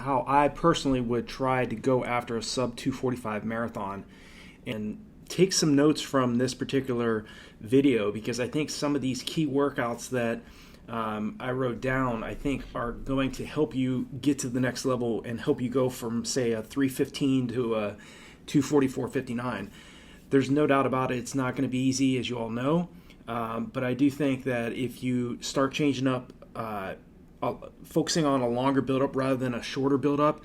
how I personally would try to go after a sub 245 marathon, and take some notes from this particular video, because I think some of these key workouts that I wrote down, I think are going to help you get to the next level and help you go from, say, a 315 to a 244.59. There's no doubt about it, it's not going to be easy, as you all know, but I do think that if you start changing up, focusing on a longer buildup rather than a shorter buildup,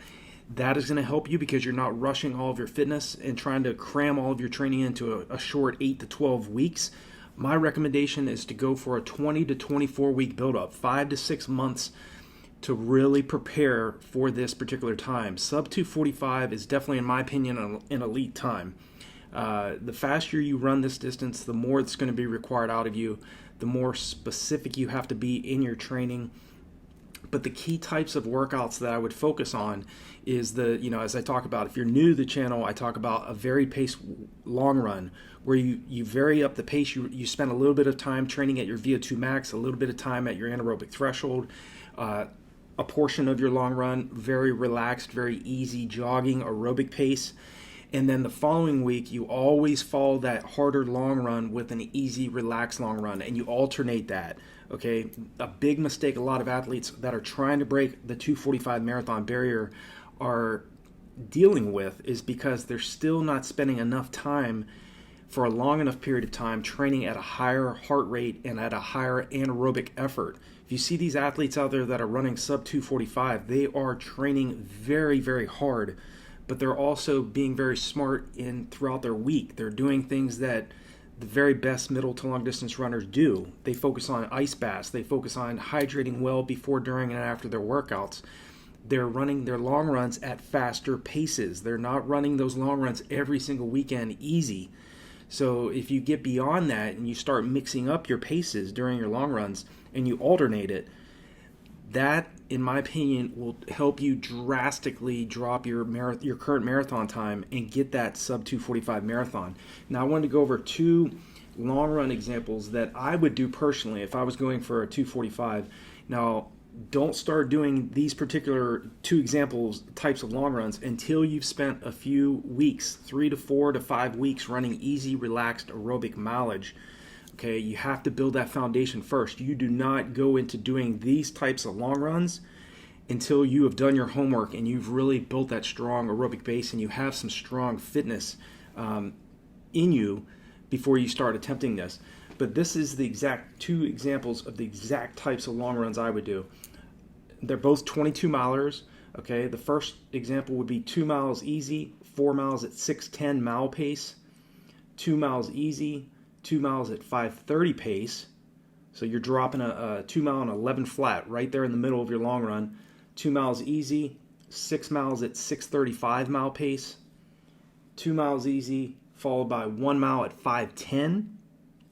that is going to help you, because you're not rushing all of your fitness and trying to cram all of your training into a short 8 to 12 weeks. My recommendation is to go for a 20 to 24 week buildup, 5 to 6 months to really prepare for this particular time. Sub 245 is definitely, in my opinion, an elite time. The faster you run this distance, the more it's going to be required out of you, the more specific you have to be in your training. But the key types of workouts that I would focus on is as I talk about, if you're new to the channel, I talk about a varied pace long run, where you vary up the pace. You spend a little bit of time training at your VO2 max, a little bit of time at your anaerobic threshold, a portion of your long run, very relaxed, very easy jogging aerobic pace. And then the following week, you always follow that harder long run with an easy, relaxed long run, and you alternate that. Okay, a big mistake a lot of athletes that are trying to break the 245 marathon barrier are dealing with is because they're still not spending enough time for a long enough period of time training at a higher heart rate and at a higher anaerobic effort. If you see these athletes out there that are running sub 245, they are training very, very hard, but they're also being very smart throughout their week. They're doing things that the very best middle to long distance runners do. They focus on ice baths. They focus on hydrating well before, during, and after their workouts. They're running their long runs at faster paces. They're not running those long runs every single weekend easy. So if you get beyond that and you start mixing up your paces during your long runs and you alternate it, that, in my opinion, will help you drastically drop your current marathon time and get that sub 245 marathon. Now, I wanted to go over two long run examples that I would do personally if I was going for a 245. Now, don't start doing these particular two types of long runs until you've spent a few weeks, 3 to 4 to 5 weeks, running easy, relaxed aerobic mileage. Okay, you have to build that foundation first. You do not go into doing these types of long runs until you have done your homework and you've really built that strong aerobic base and you have some strong fitness in you before you start attempting this. But this is the exact two examples of the exact types of long runs I would do. They're both 22 milers. Okay, the first example would be 2 miles easy, 4 miles at 6:10 mile pace, 2 miles easy, 2 miles at 5:30 pace. So you're dropping a 2 mile and 11 flat right there in the middle of your long run. 2 miles easy, 6 miles at 6:35 mile pace, 2 miles easy, followed by 1 mile at 5:10.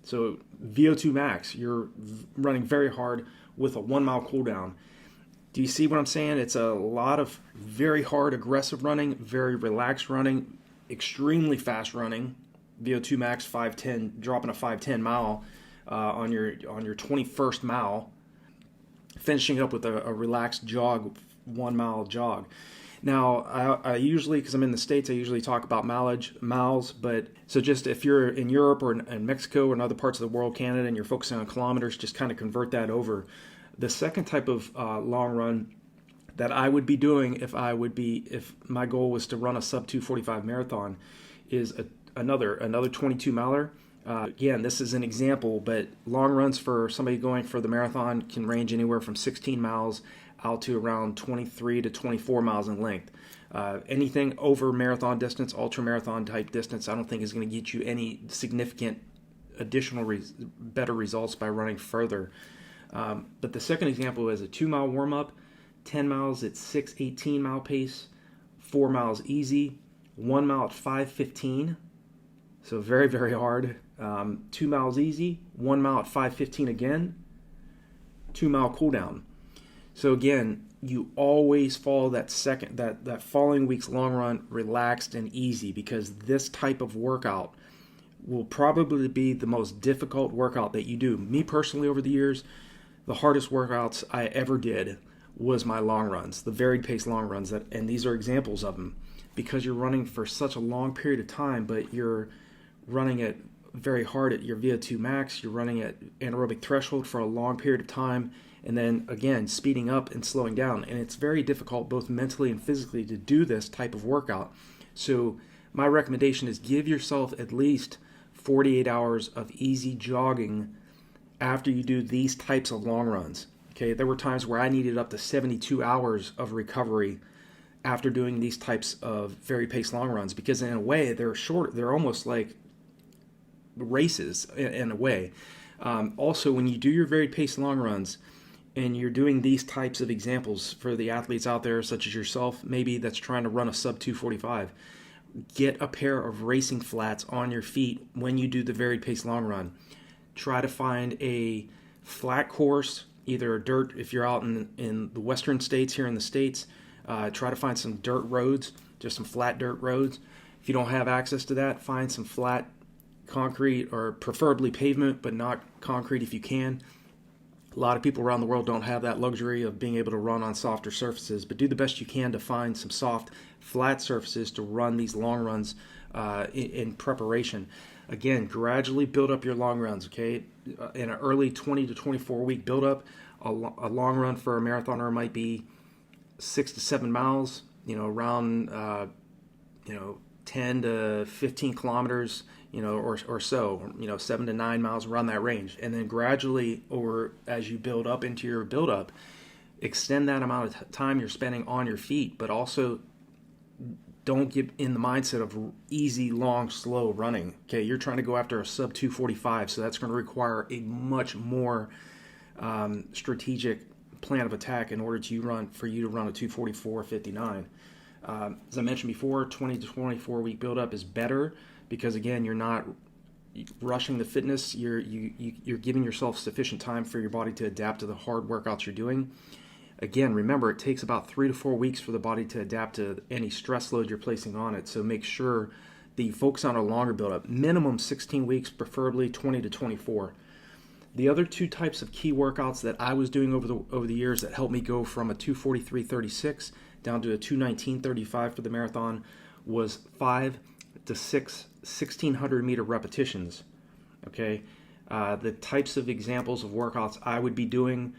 So VO2 max, you're running very hard with a 1 mile cool down. Do you see what I'm saying? It's a lot of very hard, aggressive running, very relaxed running, extremely fast running. VO2 max 5:10, dropping a 5:10 mile on your 21st mile, finishing up with a relaxed jog, 1 mile jog. Now, I usually, because I'm in the States, I usually talk about miles, but so just if you're in Europe or in Mexico or in other parts of the world, Canada, and you're focusing on kilometers, just kind of convert that over. The second type of long run that I would be doing if my goal was to run a sub 245 marathon is another 22 miler. Again, this is an example, but long runs for somebody going for the marathon can range anywhere from 16 miles out to around 23 to 24 miles in length. Anything over marathon distance, ultra marathon type distance, I don't think is going to get you any significant additional better results by running further. But the second example is a 2 mile warm up, 10 miles at 6:18 mile pace, 4 miles easy, 1 mile at 5:15. So very, very hard. 2 miles easy, 1 mile at 5:15 again, 2 mile cool down. So again, you always follow that following week's long run relaxed and easy, because this type of workout will probably be the most difficult workout that you do. Me personally, over the years, the hardest workouts I ever did was my long runs, the varied pace long runs. And these are examples of them, because you're running for such a long period of time, but you're running it very hard at your VO2 max, you're running at anaerobic threshold for a long period of time, and then again speeding up and slowing down. And it's very difficult both mentally and physically to do this type of workout. So my recommendation is give yourself at least 48 hours of easy jogging after you do these types of long runs. Okay, there were times where I needed up to 72 hours of recovery after doing these types of very paced long runs, because in a way they're short, they're almost like races in a way. Also, when you do your very paced long runs and you're doing these types of examples for the athletes out there, such as yourself, maybe that's trying to run a sub 245, get a pair of racing flats on your feet when you do the very paced long run. Try to find a flat course, either dirt if you're out in the western states here in the States. Try to find some dirt roads, just some flat dirt roads. If you don't have access to that, find some flat concrete, or preferably pavement, but not concrete if you can. A lot of people around the world don't have that luxury of being able to run on softer surfaces, but do the best you can to find some soft, flat surfaces to run these long runs in preparation. Again, gradually build up your long runs, okay? In an early 20 to 24 week buildup, a long run for a marathoner might be 6 to 7 miles, around 10 to 15 kilometers, or so, 7 to 9 miles, around that range. And then gradually, or as you build up into your buildup, extend that amount of time you're spending on your feet, but also don't get in the mindset of easy, long, slow running. Okay, you're trying to go after a sub 245, so that's going to require a much more strategic plan of attack in order for you to run a 244.59. As I mentioned before, 20 to 24 week buildup is better because, again, you're not rushing the fitness. You're giving yourself sufficient time for your body to adapt to the hard workouts you're doing. Again, remember, it takes about 3 to 4 weeks for the body to adapt to any stress load you're placing on it. So make sure that you focus on a longer buildup, minimum 16 weeks, preferably 20 to 24. The other two types of key workouts that I was doing over the years that helped me go from a 243.36 down to a 219.35 for the marathon was 5 to 6 1600 meter repetitions. Okay, the types of examples of workouts I would be doing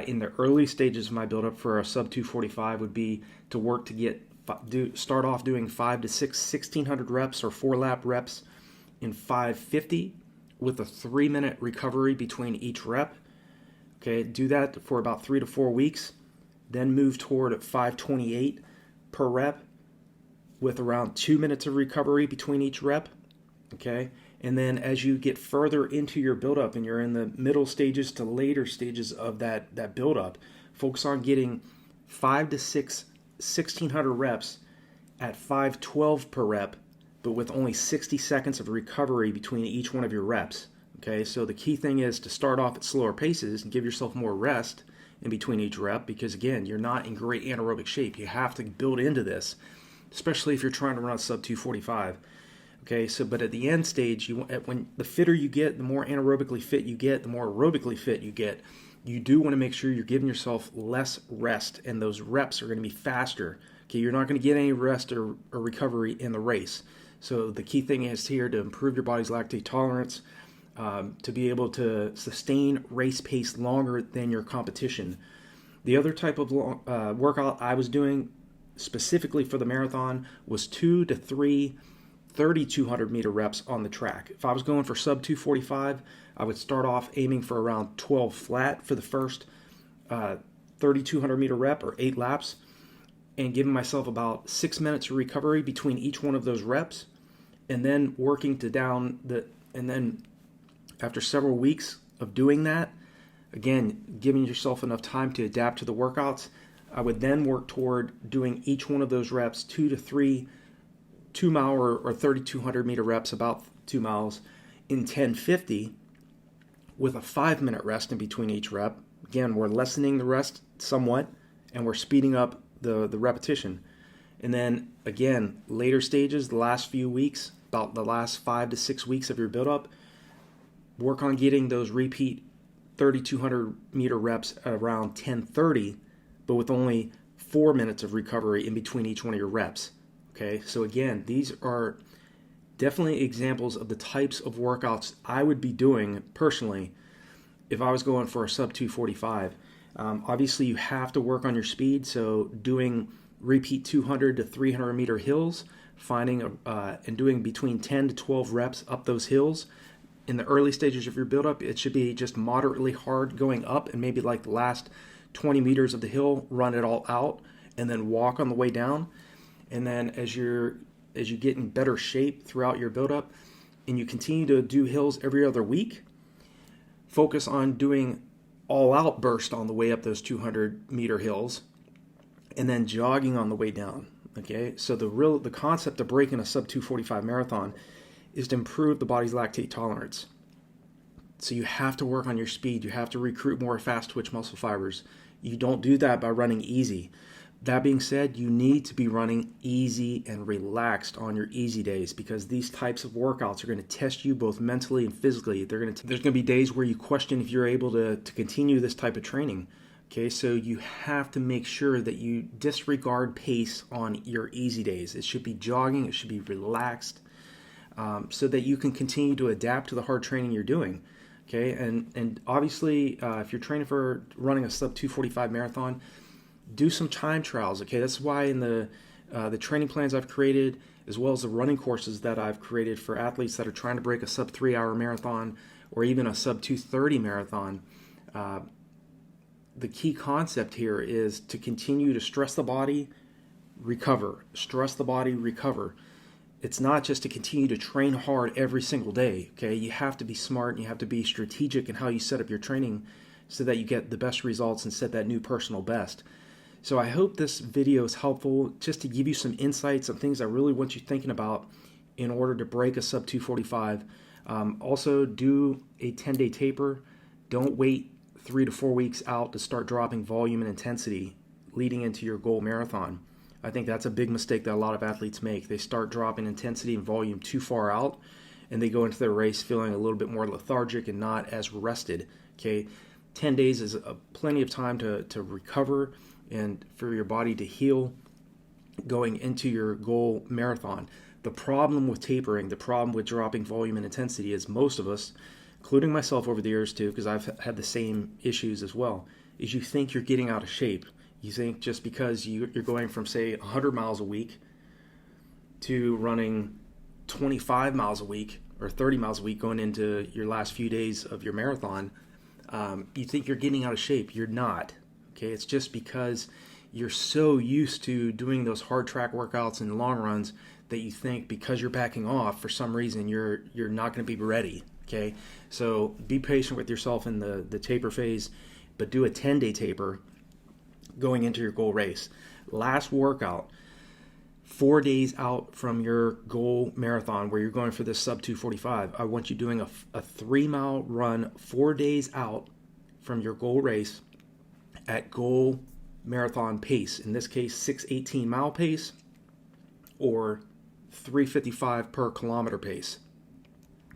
in the early stages of my buildup for a sub 245 would be to work to start off doing 5 to 6 1600 reps or 4-lap reps in 550 with a 3-minute recovery between each rep. Okay, do that for about 3 to 4 weeks. Then move toward 528 per rep with around 2 minutes of recovery between each rep. Okay, and then as you get further into your buildup and you're in the middle stages to later stages of that buildup, focus on getting 5 to 6 1600 reps at 512 per rep, but with only 60 seconds of recovery between each one of your reps. Okay, so the key thing is to start off at slower paces and give yourself more rest in between each rep, because again, you're not in great anaerobic shape. You have to build into this, especially if you're trying to run a sub 245. Okay, so but at the end stage, when the fitter you get, the more anaerobically fit you get, the more aerobically fit you get, you do want to make sure you're giving yourself less rest, and those reps are going to be faster. Okay, you're not going to get any rest or recovery in the race. So the key thing is here to improve your body's lactate tolerance, to be able to sustain race pace longer than your competition. The other type of workout I was doing specifically for the marathon was 2 to 3 3,200 meter reps on the track. If I was going for sub 245, I would start off aiming for around 12 flat for the first 3,200 meter rep or 8 laps, and giving myself about 6 minutes of recovery between each one of those reps, and then working to and then after several weeks of doing that, again, giving yourself enough time to adapt to the workouts, I would then work toward doing each one of those reps 2 to 3 2-mile or 3,200 meter reps, about 2 miles, in 10:50 with a 5-minute rest in between each rep. Again, we're lessening the rest somewhat, and we're speeding up the repetition. And then, again, later stages, the last few weeks, about the last 5 to 6 weeks of your buildup, work on getting those repeat 3,200 meter reps at around 10:30 but with only 4 minutes of recovery in between each one of your reps. Okay, so again, these are definitely examples of the types of workouts I would be doing personally if I was going for a sub 245. Obviously, you have to work on your speed, so doing repeat 200 to 300 meter hills, finding and doing between 10 to 12 reps up those hills. In the early stages of your buildup, it should be just moderately hard going up, and maybe like the last 20 meters of the hill, run it all out, and then walk on the way down. And then as you get in better shape throughout your buildup, and you continue to do hills every other week, focus on doing all-out burst on the way up those 200-meter hills, and then jogging on the way down. Okay, so the concept of breaking a sub 245 marathon is to improve the body's lactate tolerance. So you have to work on your speed. You have to recruit more fast twitch muscle fibers. You don't do that by running easy. That being said, you need to be running easy and relaxed on your easy days, because these types of workouts are going to test you both mentally and physically. There's going to be days where you question if you're able to continue this type of training. Okay, so you have to make sure that you disregard pace on your easy days. It should be jogging. It should be relaxed, so that you can continue to adapt to the hard training you're doing. Okay, and obviously, if you're training for running a sub 245 marathon, do some time trials. Okay, that's why in the training plans I've created, as well as the running courses that I've created for athletes that are trying to break a sub 3-hour marathon or even a sub 230 marathon, the key concept here is to continue to stress the body, recover. Stress the body, recover. It's not just to continue to train hard every single day. Okay, you have to be smart and you have to be strategic in how you set up your training so that you get the best results and set that new personal best. So I hope this video is helpful, just to give you some insights on things I really want you thinking about in order to break a sub 245. Also, do a 10-day taper. Don't wait 3 to 4 weeks out to start dropping volume and intensity leading into your goal marathon. I think that's a big mistake that a lot of athletes make. They start dropping intensity and volume too far out, and they go into their race feeling a little bit more lethargic and not as rested. Okay, 10 days is plenty of time to recover and for your body to heal going into your goal marathon. The problem with tapering, the problem with dropping volume and intensity is most of us, including myself over the years too, because I've had the same issues as well, is you think you're getting out of shape. You think just because you're going from, say, 100 miles a week to running 25 miles a week or 30 miles a week going into your last few days of your marathon, you think you're getting out of shape. You're not. Okay, it's just because you're so used to doing those hard track workouts and long runs that you think because you're backing off for some reason you're not going to be ready. Okay, so be patient with yourself in the taper phase, but do a 10-day taper going into your goal race. Last workout, 4 days out from your goal marathon where you're going for this sub 245, I want you doing a 3-mile run 4 days out from your goal race at goal marathon pace. In this case, 6:18 mile pace or 3:55 per kilometer pace.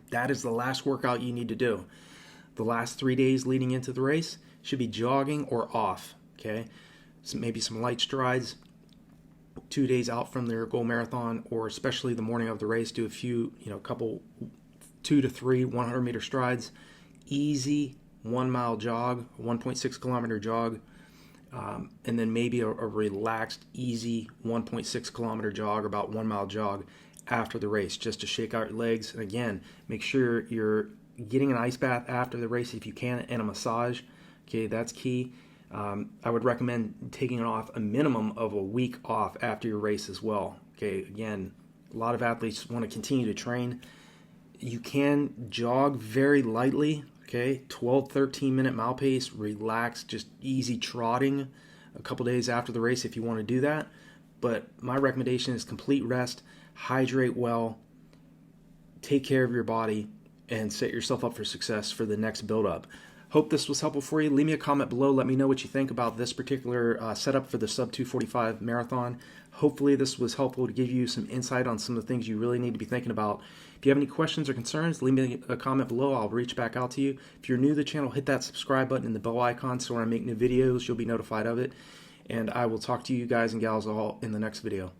That is the last workout you need to do. The last 3 days leading into the race should be jogging or off. Okay, so maybe some light strides 2 days out from their goal marathon, or especially the morning of the race, do a few, couple 2 to 3 100-meter strides, easy 1 mile jog, 1.6 kilometer jog, and then maybe a relaxed, easy 1.6 kilometer jog, or about 1 mile jog after the race, just to shake out your legs. And again, make sure you're getting an ice bath after the race if you can, and a massage. Okay, that's key. I would recommend taking off a minimum of a week off after your race as well. Okay, again, a lot of athletes want to continue to train. You can jog very lightly, okay, 12, 13-minute mile pace, relax, just easy trotting a couple days after the race if you want to do that. But my recommendation is complete rest, hydrate well, take care of your body, and set yourself up for success for the next build-up. Hope this was helpful for you. Leave me a comment below. Let me know what you think about this particular setup for the sub 245 marathon. Hopefully this was helpful to give you some insight on some of the things you really need to be thinking about. If you have any questions or concerns, leave me a comment below. I'll reach back out to you. If you're new to the channel, hit that subscribe button and the bell icon so when I make new videos, you'll be notified of it. and I will talk to you guys and gals all in the next video.